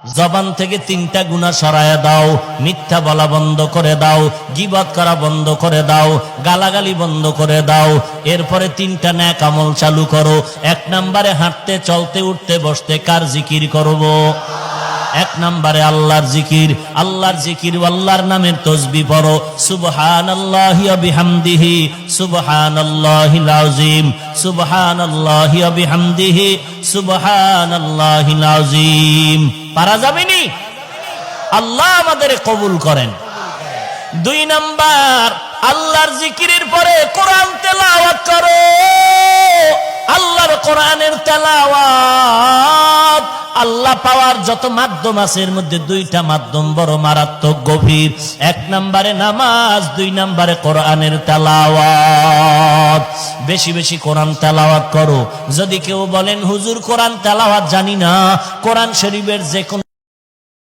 জবান থেকে তিনটা গুনাহ সরায়া দাও, মিথ্যা বলা বন্ধ করে দাও, গীবত করা বন্ধ করে দাও, গালাগালি বন্ধ করে দাও। এরপরে তিনটা নেক আমল চালু করো। এক নম্বরে হাঁটতে চলতে উঠতে বসতে কার জিকির করব? এক নম্বরে আল্লাহর জিকির। আল্লাহর জিকির, আল্লাহর নামের তাসবিহ পড়ো। সুবহানাল্লাহি ওয়া বিহামদিহি সুবহানাল্লাহিল আযীম সুবহানাল্লাহি ওয়া বিহামদিহি সুবহানাল্লাহিল আযীম। পারা যাবেনি? আল্লাহ আমাদের কবুল করেন। দুই নাম্বার, আল্লাহর জিকিরের পরে কোরআন তেলাওয়াত করো। আল্লাহর কোরআনের তেলাওয়াত। আল্লাহ পাওয়ার যত মাধ্যম আছে এর মধ্যে দুইটা মাধ্যম বড় মারাত্মক গভীর। এক নম্বরে নামাজ, দুই নম্বরে কোরআনের তেলাওয়াত। বেশি বেশি কোরআন তেলাওয়াত করো। যদি কেউ বলেন হুজুর কোরআন তেলাওয়াত জানি না, কোরআন শরীফের যে কোন